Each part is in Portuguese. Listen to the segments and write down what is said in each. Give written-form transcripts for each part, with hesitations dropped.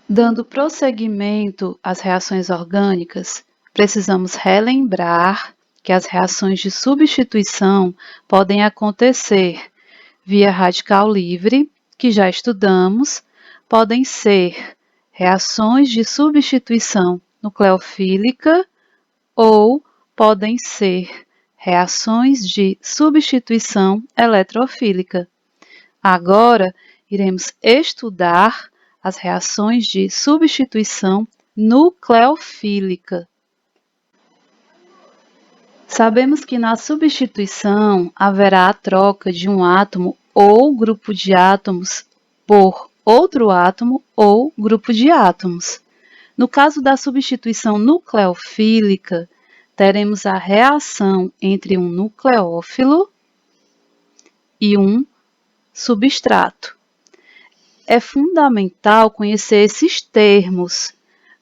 Dando prosseguimento às reações orgânicas, precisamos relembrar que as reações de substituição podem acontecer via radical livre, que já estudamos, podem ser reações de substituição nucleofílica ou podem ser reações de substituição eletrofílica. Agora, iremos estudar as reações de substituição nucleofílica. Sabemos que na substituição haverá a troca de um átomo ou grupo de átomos por outro átomo ou grupo de átomos. No caso da substituição nucleofílica, teremos a reação entre um nucleófilo e um substrato. É fundamental conhecer esses termos.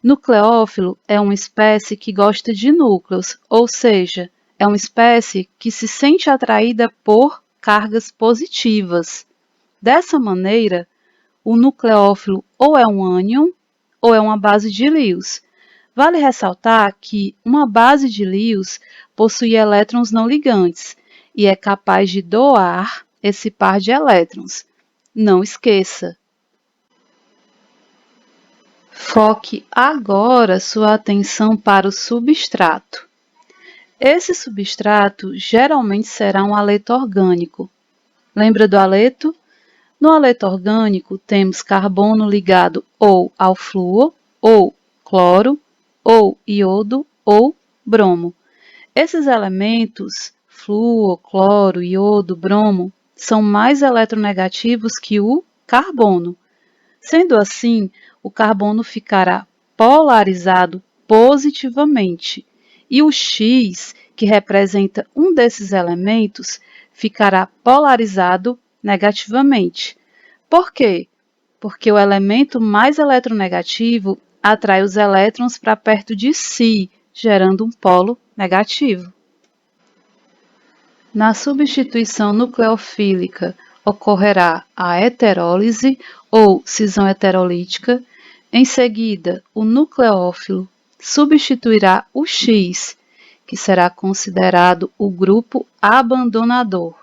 Nucleófilo é uma espécie que gosta de núcleos, ou seja, é uma espécie que se sente atraída por cargas positivas. Dessa maneira, o nucleófilo ou é um ânion ou é uma base de Lewis. Vale ressaltar que uma base de Lewis possui elétrons não ligantes e é capaz de doar esse par de elétrons. Não esqueça! Foque agora sua atenção para o substrato. Esse substrato geralmente será um haleto orgânico. Lembra do haleto? No haleto orgânico temos carbono ligado ou ao flúor, ou cloro, ou iodo, ou bromo. Esses elementos, flúor, cloro, iodo, bromo, são mais eletronegativos que o carbono. Sendo assim, o carbono ficará polarizado positivamente e o X, que representa um desses elementos, ficará polarizado negativamente. Por quê? Porque o elemento mais eletronegativo atrai os elétrons para perto de si, gerando um polo negativo. Na substituição nucleofílica, ocorrerá a heterólise ou cisão heterolítica. Em seguida, o nucleófilo substituirá o X, que será considerado o grupo abandonador.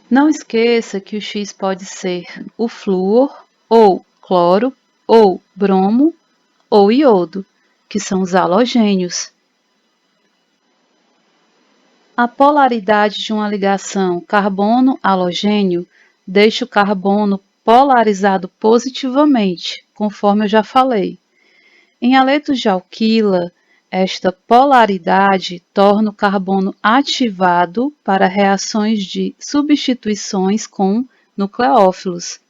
Não esqueça que o X pode ser o flúor, ou cloro, ou bromo, ou iodo, que são os halogênios. A polaridade de uma ligação carbono-halogênio deixa o carbono polarizado positivamente, conforme eu já falei. Em haletos de alquila, esta polaridade torna o carbono ativado para reações de substituições com nucleófilos.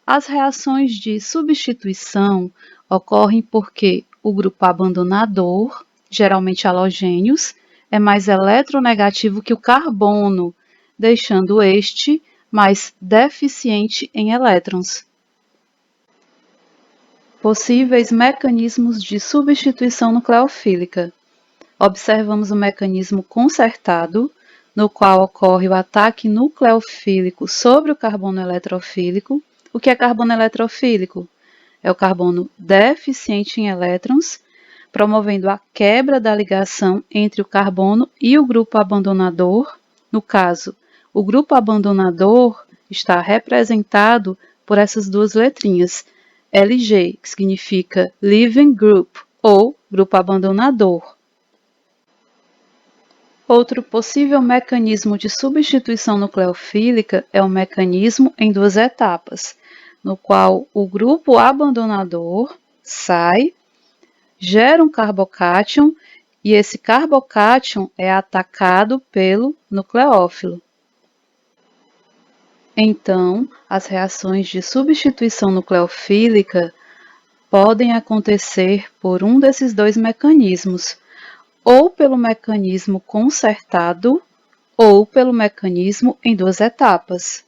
As reações de substituição ocorrem porque o grupo abandonador, geralmente halogênios, é mais eletronegativo que o carbono, deixando este mais deficiente em elétrons. Possíveis mecanismos de substituição nucleofílica. Observamos o mecanismo concertado, no qual ocorre o ataque nucleofílico sobre o carbono eletrofílico. O que é carbono eletrofílico? É o carbono deficiente em elétrons, promovendo a quebra da ligação entre o carbono e o grupo abandonador. No caso, o grupo abandonador está representado por essas duas letrinhas, LG, que significa Leaving Group, ou grupo abandonador. Outro possível mecanismo de substituição nucleofílica é o mecanismo em duas etapas, no qual o grupo abandonador sai, gera um carbocátion e esse carbocátion é atacado pelo nucleófilo. Então, as reações de substituição nucleofílica podem acontecer por um desses dois mecanismos, ou pelo mecanismo concertado, ou pelo mecanismo em duas etapas.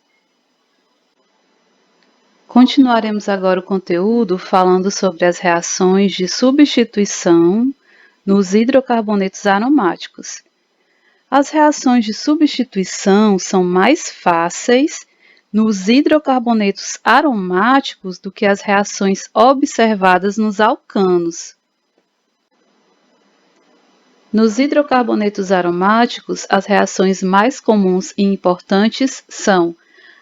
Continuaremos agora o conteúdo falando sobre as reações de substituição nos hidrocarbonetos aromáticos. As reações de substituição são mais fáceis nos hidrocarbonetos aromáticos do que as reações observadas nos alcanos. Nos hidrocarbonetos aromáticos, as reações mais comuns e importantes são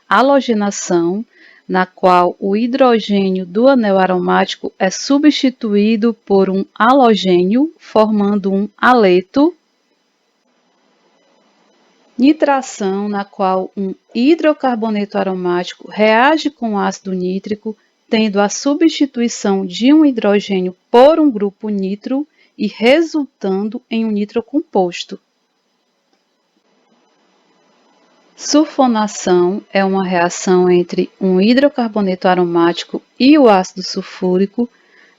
halogenação, na qual o hidrogênio do anel aromático é substituído por um halogênio, formando um haleto. Nitração, na qual um hidrocarboneto aromático reage com ácido nítrico, tendo a substituição de um hidrogênio por um grupo nitro e resultando em um nitrocomposto. Sulfonação é uma reação entre um hidrocarboneto aromático e o ácido sulfúrico.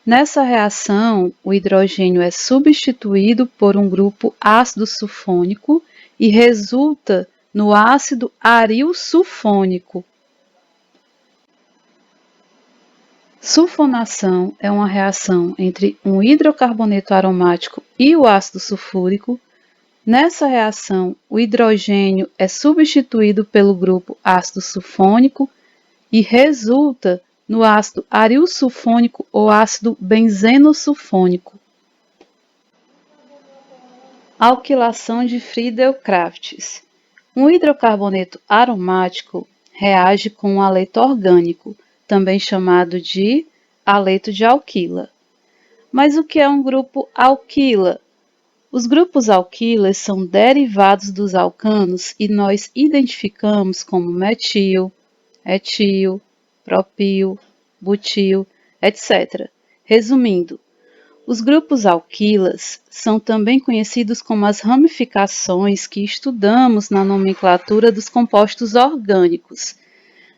Nessa reação, o hidrogênio é substituído por um grupo ácido sulfônico e resulta no ácido aril sulfônico. Sulfonação é uma reação entre um hidrocarboneto aromático e o ácido sulfúrico. Nessa reação, o hidrogênio é substituído pelo grupo ácido sulfônico e resulta no ácido aril sulfônico ou ácido benzenossulfônico. Alquilação de Friedel-Crafts. Um hidrocarboneto aromático reage com um haleto orgânico, também chamado de haleto de alquila. Mas o que é um grupo alquila? Os grupos alquilas são derivados dos alcanos e nós identificamos como metil, etil, propil, butil, etc. Resumindo, os grupos alquilas são também conhecidos como as ramificações que estudamos na nomenclatura dos compostos orgânicos.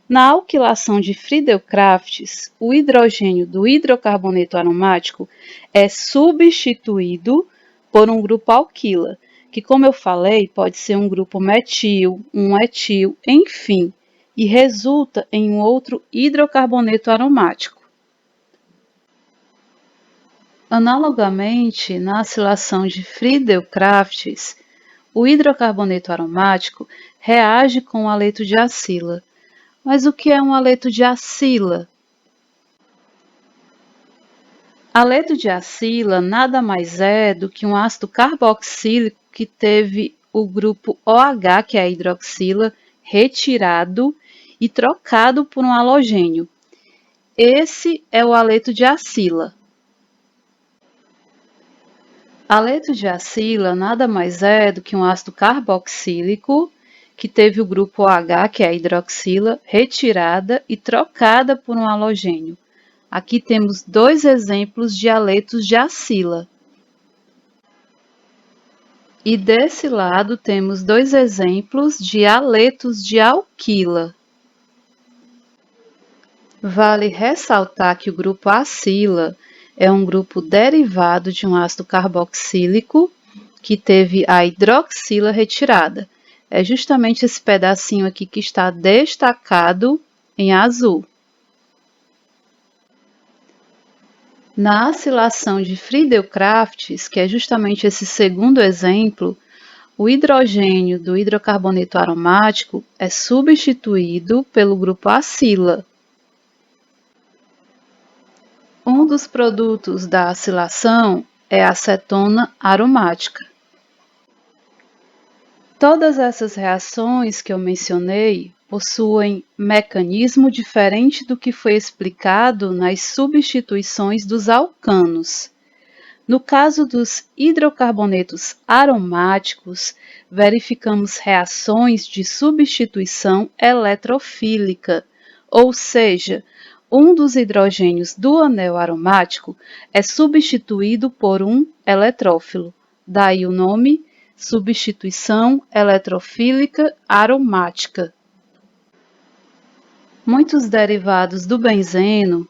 Na alquilação de Friedel-Crafts, o hidrogênio do hidrocarboneto aromático é substituído por um grupo alquila, que, como eu falei, pode ser um grupo metil, um etil, enfim, e resulta em um outro hidrocarboneto aromático. Analogamente, na acilação de Friedel-Crafts, o hidrocarboneto aromático reage com o haleto de acila. Mas o que é um haleto de acila? Haleto de acila nada mais é do que um ácido carboxílico que teve o grupo OH, que é a hidroxila, retirado e trocado por um halogênio. Esse é o haleto de acila. Haleto de acila nada mais é do que um ácido carboxílico que teve o grupo OH, que é a hidroxila, retirada e trocada por um halogênio. Aqui temos dois exemplos de haletos de acila. E desse lado temos dois exemplos de haletos de alquila. Vale ressaltar que o grupo acila é um grupo derivado de um ácido carboxílico que teve a hidroxila retirada. É justamente esse pedacinho aqui que está destacado em azul. Na acilação de Friedel-Crafts, que é justamente esse segundo exemplo, o hidrogênio do hidrocarboneto aromático é substituído pelo grupo acila. Um dos produtos da acilação é a acetona aromática. Todas essas reações que eu mencionei possuem mecanismo diferente do que foi explicado nas substituições dos alcanos. No caso dos hidrocarbonetos aromáticos, verificamos reações de substituição eletrofílica, ou seja, um dos hidrogênios do anel aromático é substituído por um eletrófilo, daí o nome substituição eletrofílica aromática. Muitos derivados do benzeno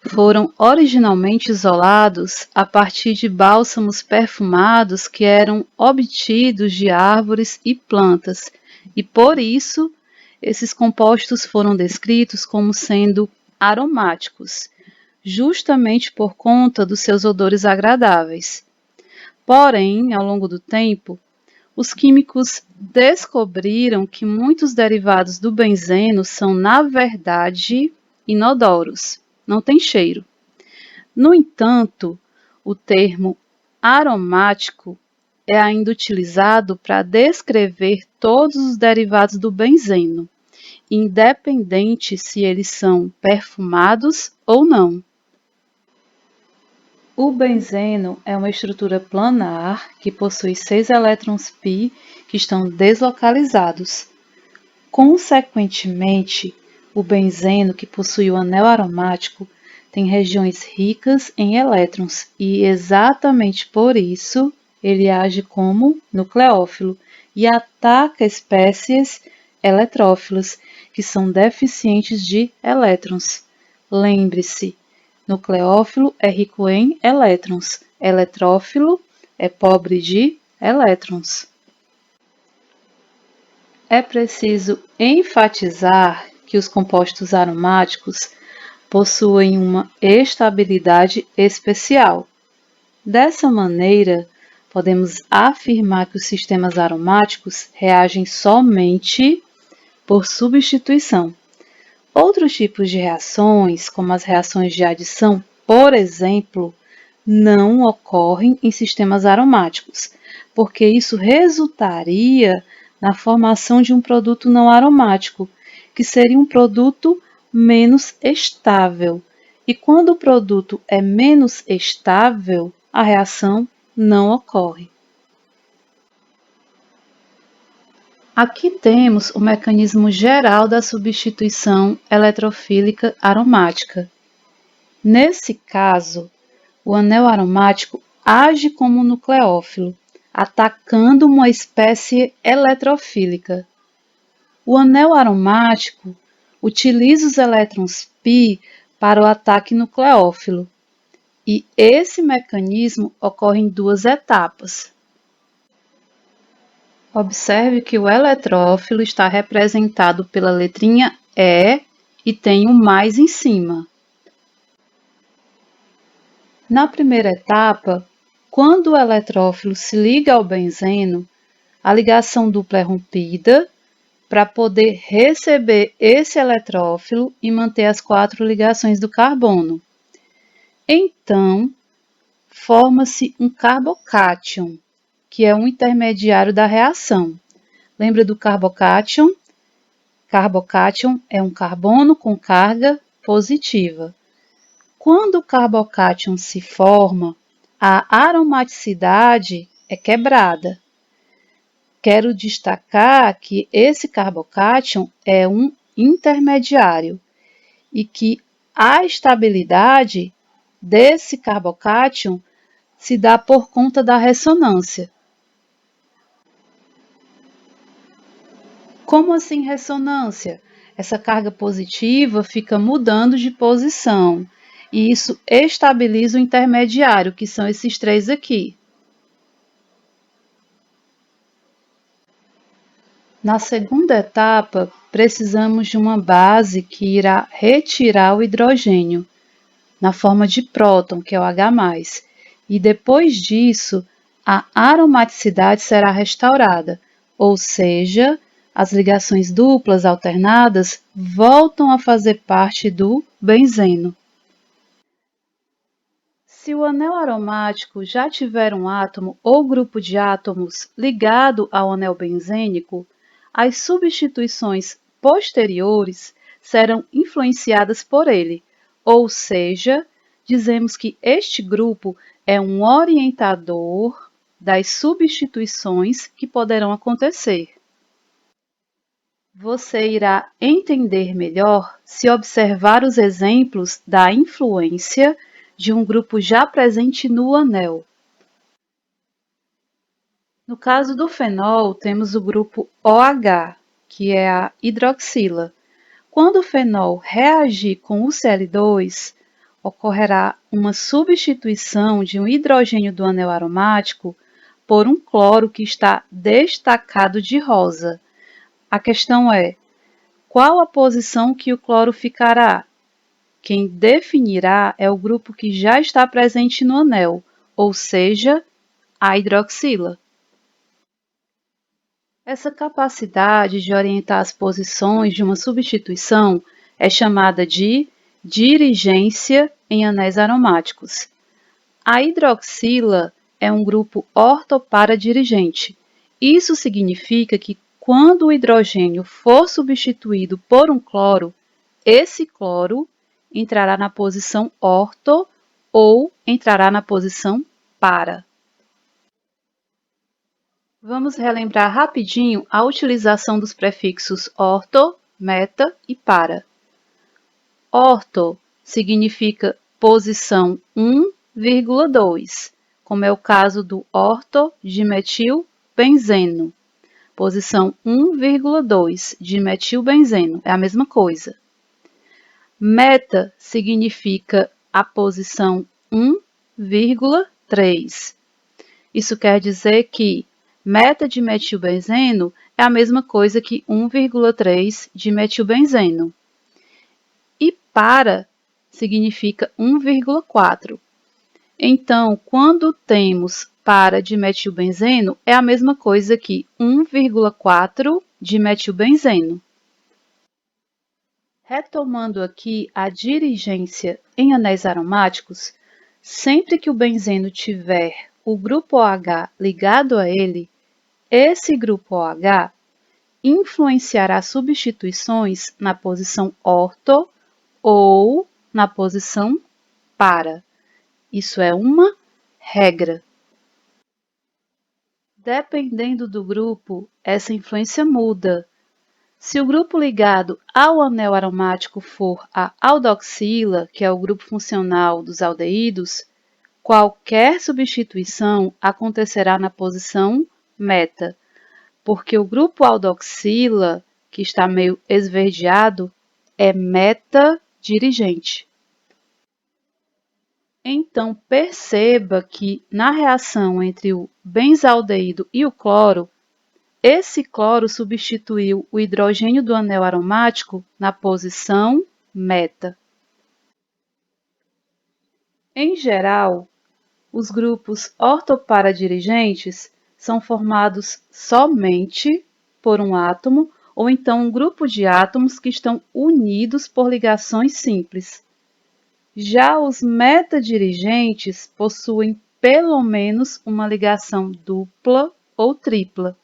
foram originalmente isolados a partir de bálsamos perfumados que eram obtidos de árvores e plantas, e por isso esses compostos foram descritos como sendo aromáticos, justamente por conta dos seus odores agradáveis. Porém, ao longo do tempo, os químicos descobriram que muitos derivados do benzeno são, na verdade, inodoros, não tem cheiro. No entanto, o termo aromático é ainda utilizado para descrever todos os derivados do benzeno, independente se eles são perfumados ou não. O benzeno é uma estrutura planar que possui 6 elétrons π que estão deslocalizados. Consequentemente, o benzeno que possui o anel aromático tem regiões ricas em elétrons e, exatamente por isso, ele age como nucleófilo e ataca espécies eletrófilas que são deficientes de elétrons. Lembre-se, nucleófilo é rico em elétrons, eletrófilo é pobre de elétrons. É preciso enfatizar que os compostos aromáticos possuem uma estabilidade especial. Dessa maneira, podemos afirmar que os sistemas aromáticos reagem somente por substituição. Outros tipos de reações, como as reações de adição, por exemplo, não ocorrem em sistemas aromáticos, porque isso resultaria na formação de um produto não aromático, que seria um produto menos estável. E quando o produto é menos estável, a reação não ocorre. Aqui temos o mecanismo geral da substituição eletrofílica aromática. Nesse caso, o anel aromático age como nucleófilo, atacando uma espécie eletrofílica. O anel aromático utiliza os elétrons π para o ataque nucleófilo, e esse mecanismo ocorre em 2 etapas. Observe que o eletrófilo está representado pela letrinha E tem um mais em cima. Na primeira etapa, quando o eletrófilo se liga ao benzeno, a ligação dupla é rompida para poder receber esse eletrófilo e manter as 4 ligações do carbono. Então, forma-se um carbocátion, que é um intermediário da reação. Lembra do carbocátion? Carbocátion é um carbono com carga positiva. Quando o carbocátion se forma, a aromaticidade é quebrada. Quero destacar que esse carbocátion é um intermediário e que a estabilidade desse carbocátion se dá por conta da ressonância. Como assim ressonância? Essa carga positiva fica mudando de posição e isso estabiliza o intermediário, que são esses 3 aqui. Na segunda etapa, precisamos de uma base que irá retirar o hidrogênio, na forma de próton, que é o H+, e depois disso, a aromaticidade será restaurada, ou seja, as ligações duplas alternadas voltam a fazer parte do benzeno. Se o anel aromático já tiver um átomo ou grupo de átomos ligado ao anel benzênico, as substituições posteriores serão influenciadas por ele, ou seja, dizemos que este grupo é um orientador das substituições que poderão acontecer. Você irá entender melhor se observar os exemplos da influência de um grupo já presente no anel. No caso do fenol, temos o grupo OH, que é a hidroxila. Quando o fenol reagir com o Cl2, ocorrerá uma substituição de um hidrogênio do anel aromático por um cloro que está destacado de rosa. A questão é, qual a posição que o cloro ficará? Quem definirá é o grupo que já está presente no anel, ou seja, a hidroxila. Essa capacidade de orientar as posições de uma substituição é chamada de dirigência em anéis aromáticos. A hidroxila é um grupo ortoparadirigente. Isso significa que quando o hidrogênio for substituído por um cloro, esse cloro entrará na posição orto ou entrará na posição para. Vamos relembrar rapidinho a utilização dos prefixos orto, meta e para. Orto significa posição 1,2, como é o caso do orto-dimetilbenzeno. Posição 1,2 de metilbenzeno, é a mesma coisa. Meta significa a posição 1,3. Isso quer dizer que meta de metilbenzeno é a mesma coisa que 1,3 de metilbenzeno. E para significa 1,4. Então, quando temos para de metilbenzeno, é a mesma coisa que 1,4 de metilbenzeno. Retomando aqui a dirigência em anéis aromáticos, sempre que o benzeno tiver o grupo OH ligado a ele, esse grupo OH influenciará substituições na posição orto ou na posição para. Isso é uma regra. Dependendo do grupo, essa influência muda. Se o grupo ligado ao anel aromático for a aldoxila, que é o grupo funcional dos aldeídos, qualquer substituição acontecerá na posição meta, porque o grupo aldoxila, que está meio esverdeado, é meta-dirigente. Então, perceba que na reação entre o benzaldeído e o cloro, esse cloro substituiu o hidrogênio do anel aromático na posição meta. Em geral, os grupos ortoparadirigentes são formados somente por um átomo ou então um grupo de átomos que estão unidos por ligações simples. Já os metadirigentes possuem pelo menos uma ligação dupla ou tripla.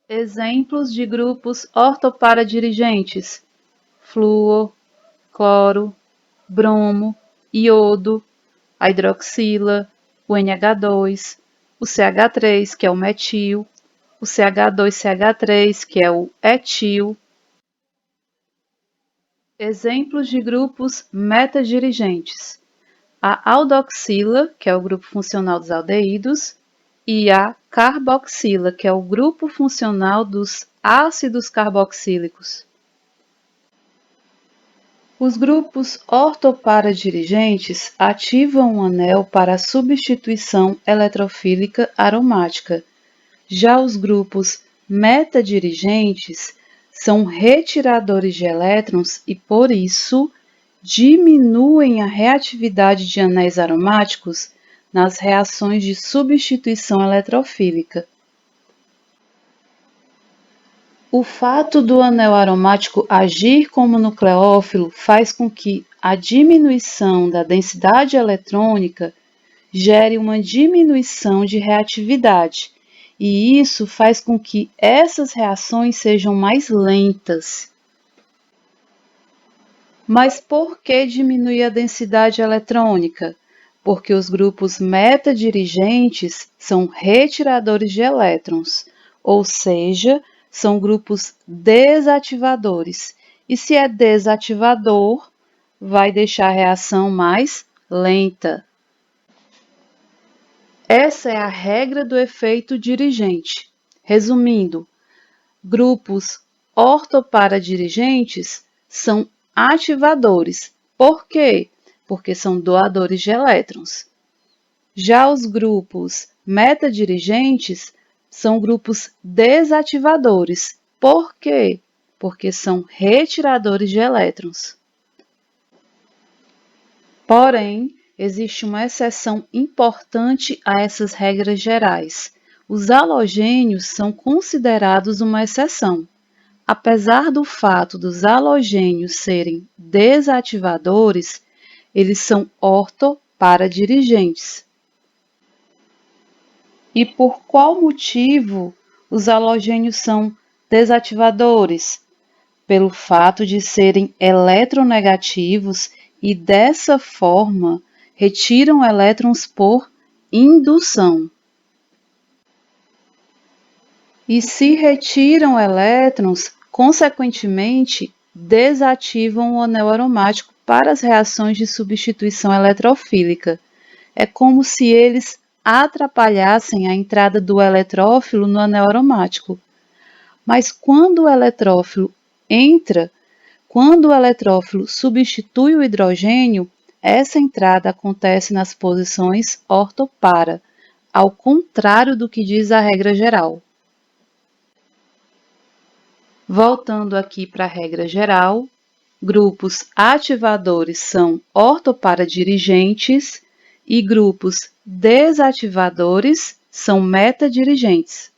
Exemplos de grupos ortoparadirigentes: flúor, cloro, bromo, iodo, a hidroxila, o NH2, o CH3, que é o metil, o CH2CH3, que é o etil. Exemplos de grupos metadirigentes: a aldoxila, que é o grupo funcional dos aldeídos, e a carboxila, que é o grupo funcional dos ácidos carboxílicos. Os grupos ortoparadirigentes ativam um anel para a substituição eletrofílica aromática. Já os grupos metadirigentes são retiradores de elétrons e, por isso, diminuem a reatividade de anéis aromáticos nas reações de substituição eletrofílica. O fato do anel aromático agir como nucleófilo faz com que a diminuição da densidade eletrônica gere uma diminuição de reatividade, e isso faz com que essas reações sejam mais lentas. Mas por que diminuir a densidade eletrônica? Porque os grupos metadirigentes são retiradores de elétrons, ou seja, são grupos desativadores. E se é desativador, vai deixar a reação mais lenta. Essa é a regra do efeito dirigente. Resumindo, grupos ortoparadirigentes são ativadores. Por quê? Porque são doadores de elétrons. Já os grupos metadirigentes são grupos desativadores. Por quê? Porque são retiradores de elétrons. Porém, existe uma exceção importante a essas regras gerais. Os halogênios são considerados uma exceção. Apesar do fato dos halogênios serem desativadores, eles são ortoparadirigentes. E por qual motivo os halogênios são desativadores? Pelo fato de serem eletronegativos e, dessa forma, retiram elétrons por indução. E se retiram elétrons, consequentemente, desativam o anel aromático para as reações de substituição eletrofílica. É como se eles atrapalhassem a entrada do eletrófilo no anel aromático. Mas quando o eletrófilo entra, quando o eletrófilo substitui o hidrogênio, essa entrada acontece nas posições ortopara, ao contrário do que diz a regra geral. Voltando aqui para a regra geral, grupos ativadores são ortoparadirigentes e grupos desativadores são metadirigentes.